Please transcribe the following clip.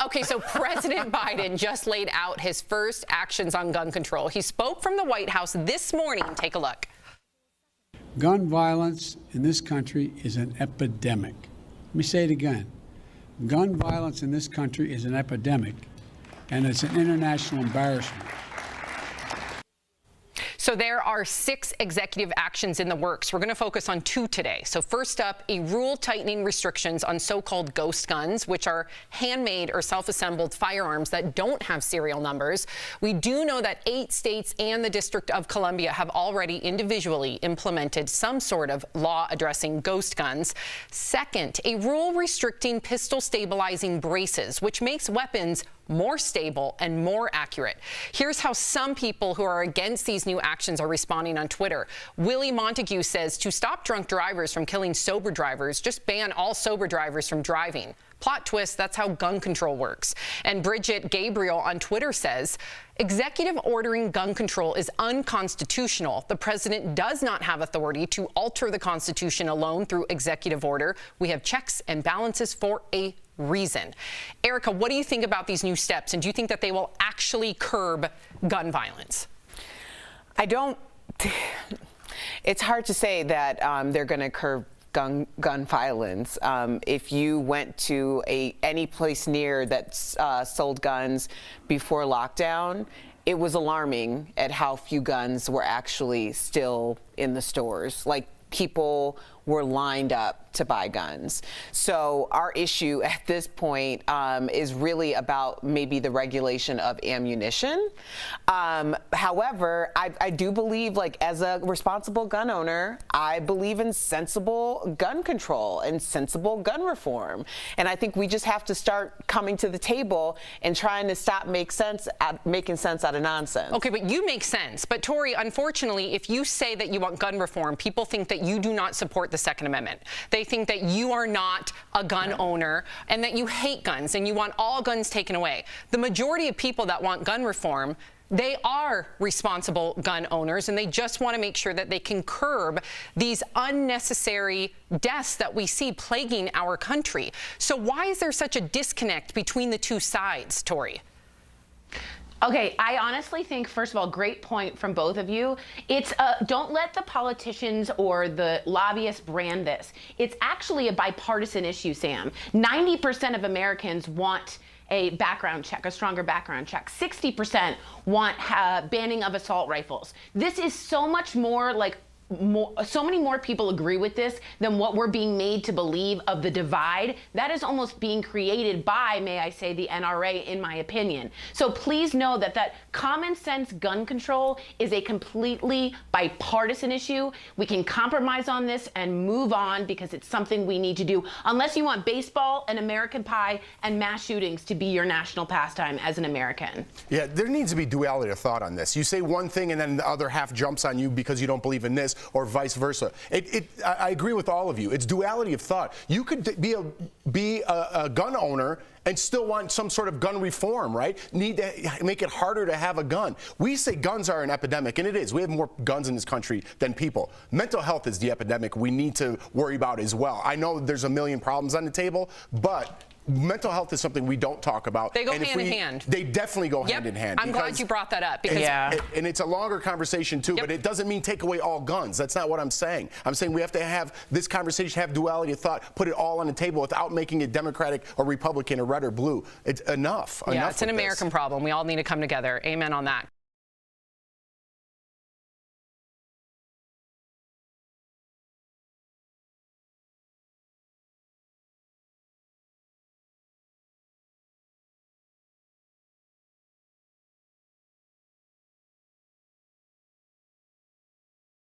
Okay, so President Biden just laid out his first actions on gun control. He spoke from the White House this morning. Take a look. Gun violence in this country is an epidemic. Let me say it again. Gun violence in this country is an epidemic, and it's an international embarrassment. So there are 6 executive actions in the works. We're going to focus on 2 today. So first up, a rule tightening restrictions on so-called ghost guns, which are handmade or self-assembled firearms that don't have serial numbers. We do know that 8 states and the District of Columbia have already individually implemented some sort of law addressing ghost guns. Second, a rule restricting pistol stabilizing braces, which makes weapons more stable and more accurate. Here's how some people who are against these new actions are responding on Twitter. Willie Montague says to stop drunk drivers from killing sober drivers, just ban all sober drivers from driving. Plot twist, that's how gun control works. And Bridget Gabriel on Twitter says, executive ordering gun control is unconstitutional. The president does not have authority to alter the Constitution alone through executive order. We have checks and balances for a reason. Erica, what do you think about these new steps? And do you think that they will actually curb gun violence? I don't. It's hard to say that they're going to curb gun violence. If you went to any place near that sold guns before lockdown, it was alarming at how few guns were actually still in the stores. Like, people were lined up to buy guns. So our issue at this point is really about maybe the regulation of ammunition. However, I do believe, like, as a responsible gun owner, I believe in sensible gun control and sensible gun reform. And I think we just have to start coming to the table and trying to stop making sense out of nonsense. Okay, but you make sense. But Tori, unfortunately, if you say that you want gun reform, people think that you do not support the Second Amendment. They think that you are not a gun owner and that you hate guns and you want all guns taken away. The majority of people that want gun reform, they are responsible gun owners, and they just want to make sure that they can curb these unnecessary deaths that we see plaguing our country. So why is there such a disconnect between the two sides, Tori? Okay, I honestly think, first of all, great point from both of you. It's don't let the politicians or the lobbyists brand this. It's actually a bipartisan issue, Sam. 90% of Americans want a background check, a stronger background check. 60% want banning of assault rifles. This is so much more like so many more people agree with this than what we're being made to believe of the divide. That is almost being created by, may I say, the NRA, in my opinion. So please know that common sense gun control is a completely bipartisan issue. We can compromise on this and move on because it's something we need to do, unless you want baseball and American Pie and mass shootings to be your national pastime as an American. Yeah, there needs to be duality of thought on this. You say one thing and then the other half jumps on you because you don't believe in this, or vice versa. I agree with all of you. It's duality of thought. You could be a gun owner and still want some sort of gun reform, right? Need to make it harder to have a gun. We say guns are an epidemic, and it is. We have more guns in this country than people. Mental health is the epidemic we need to worry about as well. I know there's a million problems on the table, but mental health is something we don't talk about. They go hand in hand. They definitely go hand in hand. I'm glad you brought that up. Because and it's a longer conversation too, but it doesn't mean take away all guns. That's not what I'm saying. I'm saying we have to have this conversation, have duality of thought, put it all on the table without making it Democratic or Republican or red or blue. It's enough. Yeah, it's an American problem. We all need to come together. Amen on that.